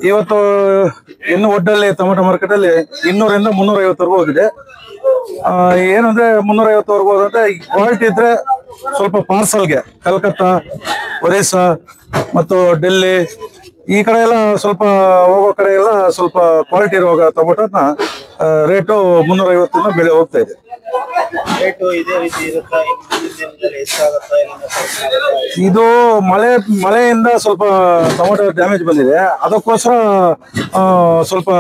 ಇವತ್ತು ಇನ್ನು ಒಡ್ಡಲ್ಲಿ tomato market ಅಲ್ಲಿ 200 ಇಂದ 350 ಹೋಗಿದೆ. ಏನಂದ್ರೆ 350 ಹೋದಂದ್ರೆ ಕ್ವಾಲಿಟಿ ಇದ್ರೆ ಸ್ವಲ್ಪ ಪಾರ್ಸಲ್ಗೆ ಕಲ್ಕತ್ತಾ, ಒರಿಸ್ಸಾ ಮತ್ತು ಡೆಲ್ಲಿ ಈ ಕಡೆ ಎಲ್ಲ ಸ್ವಲ್ಪ ಹೋಗೋ ಕಡೆ ಎಲ್ಲ ಸ್ವಲ್ಪ ಕ್ವಾಲಿಟಿ ಇರುವಾಗ ಟೊಮೆಟೊನ ರೇಟು 350 ಬೆಳೆ ಹೋಗ್ತಾ ಇದೆ. ಇದು ಮಳೆಯಿಂದ ಸ್ವಲ್ಪ ಟೊಮೆಟೊ ಡ್ಯಾಮೇಜ್ ಬಂದಿದೆ, ಅದಕ್ಕೋಸ್ಕರ ಸ್ವಲ್ಪ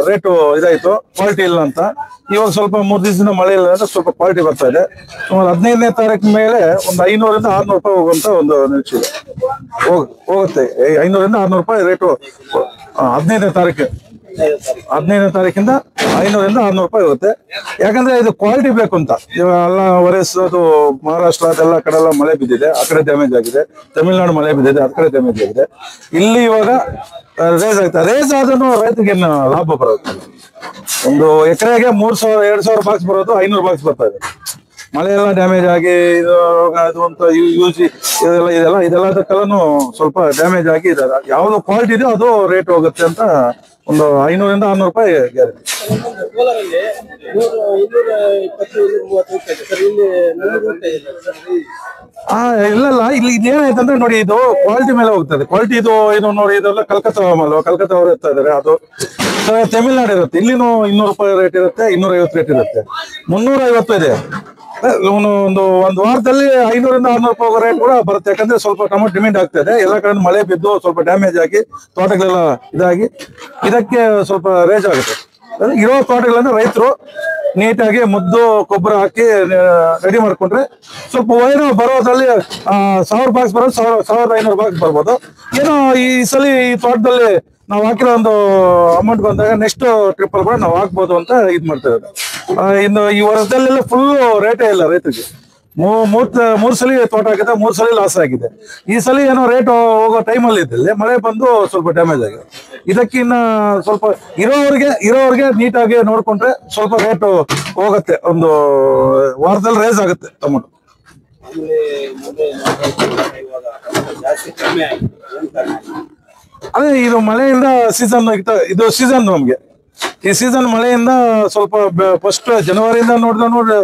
ರೇಟು ಇದಾಯ್ತು, ಕ್ವಾಲಿಟಿ ಇಲ್ಲ ಅಂತ. ಇವಾಗ ಸ್ವಲ್ಪ 3 ದಿವಸದಿಂದ ಮಳೆ ಇಲ್ಲ ಅಂದ್ರೆ ಸ್ವಲ್ಪ ಕ್ವಾಲಿಟಿ ಬರ್ತಾ ಇದೆ. ಸುಮಾರು 15ನೇ ತಾರೀಕು ಮೇಲೆ ಒಂದು 500 ಇಂದ 600 ರೂಪಾಯಿ ಹೋಗುವಂತ ಒಂದು ನಿರೀಕ್ಷೆ ಇದೆ. ಹೋಗುತ್ತೆ 500 ಇಂದ 600 ರೂಪಾಯಿ ರೇಟು 15ನೇ ತಾರೀಕು. 15ನೇ ತಾರೀಕಿಂದ 500 ಇಂದ 600 ರೂಪಾಯಿ ಹೋಗುತ್ತೆ. ಯಾಕಂದ್ರೆ ಇದು ಕ್ವಾಲಿಟಿ ಬೇಕು ಅಂತ. ಇವೆಲ್ಲ ಒರೆಸ್ಸೋದು ಮಹಾರಾಷ್ಟ್ರ ಅದೆಲ್ಲ ಕಡೆ ಎಲ್ಲ ಮಳೆ ಬಿದ್ದಿದೆ, ಆ ಕಡೆ ಡ್ಯಾಮೇಜ್ ಆಗಿದೆ. ತಮಿಳ್ನಾಡು ಮಳೆ ಬಿದ್ದಿದೆ, ಆ ಕಡೆ ಡ್ಯಾಮೇಜ್ ಆಗಿದೆ. ಇಲ್ಲಿ ಇವಾಗ ರೇಸ್ ಆಗ್ತದೆ. ರೇಸ್ ಆದ್ರೂ ರೈತರಿಗೆ ಲಾಭ ಬರುತ್ತೆ. ಒಂದು ಎಕರೆಗೆ 3,000-2,000 ಬಾಕ್ಸ್ ಬರೋದು 500 ಬಾಕ್ಸ್ ಬರ್ತಾ ಇದೆ. ಮಳೆ ಎಲ್ಲ ಡ್ಯಾಮೇಜ್ ಆಗಿ ಇದು ಅದು ಅಂತ ಇದೆಲ್ಲದಕ್ಕೆಲ್ಲೂ ಸ್ವಲ್ಪ ಡ್ಯಾಮೇಜ್ ಆಗಿ ಇದ್ದಾರೆ. ಯಾವ್ದು ಕ್ವಾಲಿಟಿ ಇದೆಯೋ ಅದು ರೇಟ್ ಹೋಗುತ್ತೆ ಅಂತ ಒಂದು 500 ಇಂದ 600 ರೂಪಾಯಿ ಗ್ಯಾರಂಟಿ. ಇಲ್ಲ ಇಲ್ಲಿ ಇದೇನಾಯ್ತಂದ್ರೆ ನೋಡಿ, ಇದು ಕ್ವಾಲಿಟಿ ಮೇಲೆ ಹೋಗ್ತದೆ. ಕ್ವಾಲಿಟಿ ಇದು ನೋಡಿ, ಇದೆಲ್ಲ ಕಲ್ಕತ್ತಾ ಅಲ್ವಾ, ಕಲ್ಕತ್ತಾ ಅವರು ಎತ್ತಾ ಇದಾರೆ. ಅದು ತಮಿಳ್ನಾಡು ಇರುತ್ತೆ, ಇಲ್ಲಿನೂ 200 ರೂಪಾಯಿ ರೇಟ್ ಇರುತ್ತೆ, 250 ರೇಟ್ ಇರುತ್ತೆ. 350 ಇದೆ. ಒಂದು ವಾರದಲ್ಲಿ 500 ಇಂದ 600 ರೂಪಾಯಿ ರೇಟ್ ಕೂಡ ಬರುತ್ತೆ. ಯಾಕಂದ್ರೆ ಸ್ವಲ್ಪ ಟೊಮೆಟೊ ಡಿಮ್ಯಾಂಡ್ ಆಗ್ತಾ ಇದೆ. ಎಲ್ಲ ಕಡೆ ಮಳೆ ಬಿದ್ದು ಸ್ವಲ್ಪ ಡ್ಯಾಮೇಜ್ ಆಗಿ ತೋಟಗಳೆಲ್ಲ ಇದಾಗಿ ಇದಕ್ಕೆ ಸ್ವಲ್ಪ ರೇಜ್ ಆಗುತ್ತೆ. ಇರೋ ತೋಟಗಳನ್ನ ರೈತರು ನೀಟಾಗಿ ಮುದ್ದು ಗೊಬ್ಬರ ಹಾಕಿ ರೆಡಿ ಮಾಡ್ಕೊಂಡ್ರೆ ಸ್ವಲ್ಪ ಏನೋ ಬರೋದ್ರಲ್ಲಿ 1000 ಬಾಕ್ಸ್ ಬರೋದು 1,500 ಬಾಕ್ಸ್ ಬರ್ಬೋದು. ಏನೋ ಈ ಸಲ ಈ ತೋಟದಲ್ಲಿ ನಾವು ಹಾಕಿರೋ ಒಂದು ಅಮೌಂಟ್ ಬಂದಾಗ ನೆಕ್ಸ್ಟ್ ಟ್ರಿಪ್ ಅಲ್ಲಿ ಕೂಡ ನಾವು ಹಾಕ್ಬೋದು ಅಂತ ಇದು ಮಾಡ್ತಾ ಇರೋದು. ಇನ್ನು ಈ ವರ್ಷದಲ್ಲೆಲ್ಲ ಫುಲ್ ರೇಟೇ ಇಲ್ಲ ರೈತರಿಗೆ. ಮೂರ್ ಸಲ ತೋಟ ಆಗಿದೆ, 3 ಸಲ ಲಾಸ್ ಆಗಿದೆ. ಈ ಸಲ ಏನೋ ರೇಟ್ ಹೋಗೋ ಟೈಮಲ್ಲಿ ಇದ್ದಲ್ಲಿ ಮಳೆ ಬಂದು ಸ್ವಲ್ಪ ಡ್ಯಾಮೇಜ್ ಆಗಿದೆ. ಇದಕ್ಕಿನ್ನ ಸ್ವಲ್ಪ ಇರೋರಿಗೆ ನೀಟಾಗಿ ನೋಡ್ಕೊಂಡ್ರೆ ಸ್ವಲ್ಪ ರೇಟು ಹೋಗುತ್ತೆ. ಒಂದು ವಾರದಲ್ಲಿ ರೇಸ್ ಆಗುತ್ತೆ ಟೊಮೆಟೊ. ಅದೇ ಇದು ಮಳೆಯಿಂದ ಸೀಸನ್ ಇದು ಸೀಸನ್ ನಮ್ಗೆ ಈ ಸೀಸನ್ ಮಳೆಯಿಂದ ಸ್ವಲ್ಪ ಫಸ್ಟ್ ಜನವರಿಯಿಂದ ನೋಡಿದ್ರೆ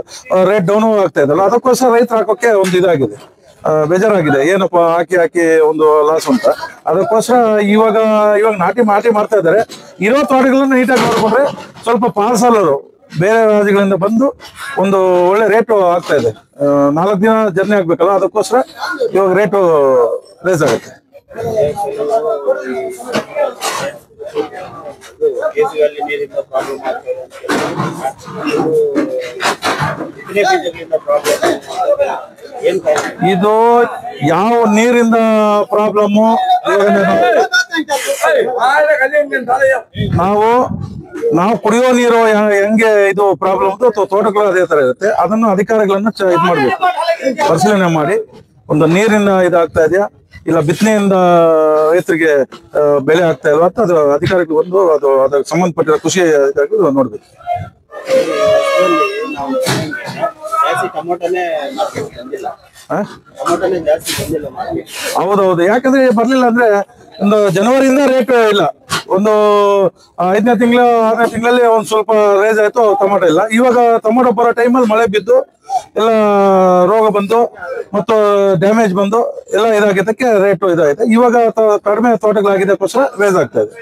ರೇಟ್ ಡೌನ್ ಆಗ್ತಾ ಇದಲ್ಲ, ಅದಕ್ಕೋಸ್ಕರ ರೈತರು ಹಾಕೋಕೆ ಒಂದು ಇದಾಗಿದೆ, ಬೇಜಾರಾಗಿದೆ. ಏನಪ್ಪ ಹಾಕಿ ಒಂದು ಲಾಸ್ ಅಂತ. ಅದಕ್ಕೋಸ್ಕರ ಇವಾಗ ನಾಟಿ ಮಾಡ್ತಾ ಇದ್ದಾರೆ. ಇರೋ ತೋಟಗಳನ್ನ ನೀಟಾಗಿ ನೋಡ್ಕೊಂಡ್ರೆ ಸ್ವಲ್ಪ ಪಾರ್ಸಲರು ಬೇರೆ ರಾಜ್ಯಗಳಿಂದ ಬಂದು ಒಂದು ಒಳ್ಳೆ ರೇಟು ಆಗ್ತಾ ಇದೆ. 4 ದಿನ ಜರ್ನಿ ಆಗ್ಬೇಕಲ್ಲ, ಅದಕ್ಕೋಸ್ಕರ ಇವಾಗ ರೇಟು ರೇಸ್ ಆಗುತ್ತೆ. ಇದು ಯಾವ ನೀರಿಂದ ಪ್ರಾಬ್ಲಮ್ಮು, ನಾವು ಕುಡಿಯೋ ನೀರು ಹೆಂಗೆ ಇದು ಪ್ರಾಬ್ಲಮ್ ತೋಟಗಳು ಅದೇ ತರ ಇರುತ್ತೆ. ಅದನ್ನು ಅಧಿಕಾರಿಗಳನ್ನ ಇದು ಮಾಡ್ಬೇಕು, ಪರಿಶೀಲನೆ ಮಾಡಿ ಒಂದು ನೀರಿನ ಇದಾಗ್ತಾ ಇದೆಯಾ ಇಲ್ಲ ಬಿತ್ತನೆಯಿಂದ ರೈತರಿಗೆ ಬೆಳೆ ಆಗ್ತಾ ಇಲ್ವಾ ಅಂತ ಅದು ಅಧಿಕಾರಿಗಳು ಬಂದು ಅದಕ್ಕೆ ಸಂಬಂಧಪಟ್ಟಿರೋ ಕೃಷಿ ಅಧಿಕಾರಿಗಳು ನೋಡ್ಬೇಕು. ಹೌದೌದು, ಯಾಕಂದ್ರೆ ಬರ್ಲಿಲ್ಲ ಅಂದ್ರೆ ಒಂದು ಜನವರಿಯಿಂದ ರೇಟ್ ಇಲ್ಲ. ಒಂದು 5ನೇ ತಿಂಗಳು 6ನೇ ತಿಂಗಳಲ್ಲಿ ಒಂದ್ ಸ್ವಲ್ಪ ರೇಜ್ ಆಯ್ತು, ಟೊಮೆಟೊ ಇಲ್ಲ. ಇವಾಗ ಟೊಮೆಟೊ ಬರೋ ಟೈಮಲ್ಲಿ ಮಳೆ ಬಿದ್ದು ಎಲ್ಲ ರೋಗ ಬಂದು ಮತ್ತು ಡ್ಯಾಮೇಜ್ ಬಂದು ಎಲ್ಲ ಇದಾಗಿದ್ದಕ್ಕೆ ರೇಟು ಇದಾಗಿದೆ. ಇವಾಗ ಕಡಿಮೆ ತೋಟಗಳಾಗಿದ್ದಕ್ಕೋಸ್ಕರ ರೇಜ್ ಆಗ್ತಾ ಇದೆ.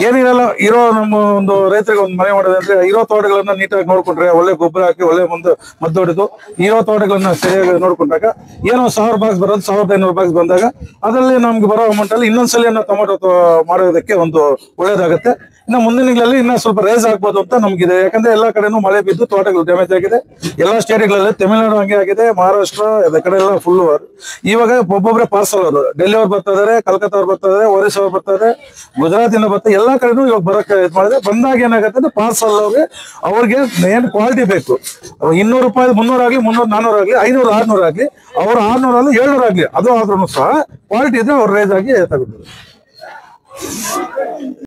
ಏನಿರಲ್ಲ, ಇರೋ ನಮ್ಮ ಒಂದು ರೈತರಿಗೆ ಒಂದು ಮನೆ ಮಾಡೋದಂದ್ರೆ ಇರೋ ತೋಟಗಳನ್ನ ನೀಟಾಗಿ ನೋಡ್ಕೊಂಡ್ರೆ, ಒಳ್ಳೆ ಗೊಬ್ಬರ ಹಾಕಿ ಒಳ್ಳೆ ಮದ್ದು ಹೊಡೆದು ಇರೋ ತೋಟಗಳನ್ನ ಸರಿಯಾಗಿ ನೋಡ್ಕೊಂಡಾಗ ಏನೋ 1000 ಬಾಕ್ಸ್ ಬರೋದು 1,500 ಬಾಕ್ಸ್ ಬಂದಾಗ ಅದರಲ್ಲಿ ನಮ್ಗೆ ಬರೋ ಅಮೌಂಟ್ ಅಲ್ಲಿ ಇನ್ನೊಂದ್ಸಲಿ ಟೊಮೆಟೊ ಮಾಡೋದಕ್ಕೆ ಒಂದು ಒಳ್ಳೇದಾಗುತ್ತೆ. ಇನ್ನು ಮುಂದಿನ ದಿನಗಳಲ್ಲಿ ಇನ್ನ ಸ್ವಲ್ಪ ರೇಸ್ ಆಗ್ಬೋದು ಅಂತ ನಮ್ಗಿದೆ. ಯಾಕಂದ್ರೆ ಎಲ್ಲಾ ಕಡೆನೂ ಮಳೆ ಬಿದ್ದು ತೋಟಗಳು ಡ್ಯಾಮೇಜ್ ಆಗಿದೆ. ಎಲ್ಲಾ ಸ್ಟೇಟ್ಗಳಲ್ಲಿ, ತಮಿಳ್ನಾಡು ಹಂಗೆ ಆಗಿದೆ, ಮಹಾರಾಷ್ಟ್ರ ಅದ ಕಡೆ ಎಲ್ಲ ಫುಲ್. ಇವಾಗ ಒಬ್ಬೊಬ್ಬರೇ ಪಾರ್ಸಲ್ ಅವರು ಡೆಲ್ಲಿ ಅವ್ರು ಬರ್ತಾ ಇದಾರೆ, ಕಲ್ಕತ್ತಾ ಅವ್ರು ಬರ್ತಾ ಇದಾರೆ, ಒರಿಸ್ಸಾ ಅವ್ರು ಬರ್ತಾ ಇದಾರೆ, ಗುಜರಾತ್ ಇಂದ ಬರ್ತಾರೆ. ಎಲ್ಲಾ ಕಡೆನೂ ಇವಾಗ ಬರಕ್ಕೆ ಇದು ಮಾಡಿದ್ರೆ ಬಂದಾಗ ಏನಾಗುತ್ತೆ ಅಂದ್ರೆ ಪಾರ್ಸಲ್ ಅವ್ರಿಗೆ ಏನ್ ಕ್ವಾಲಿಟಿ ಬೇಕು, 200 ರೂಪಾಯಿ 300 ಆಗ್ಲಿ, 300 400 ಆಗ್ಲಿ, 500 600 ಆಗ್ಲಿ, ಅವ್ರು 600 ಆಗ್ಲಿ 700 ಆಗ್ಲಿ, ಅದು ಆದ್ರೂ ಸಹ ಕ್ವಾಲಿಟಿ ಇದ್ರೆ ಅವ್ರು ರೇಜ್ ಆಗಿ ತಗೊಂಡ್ರು.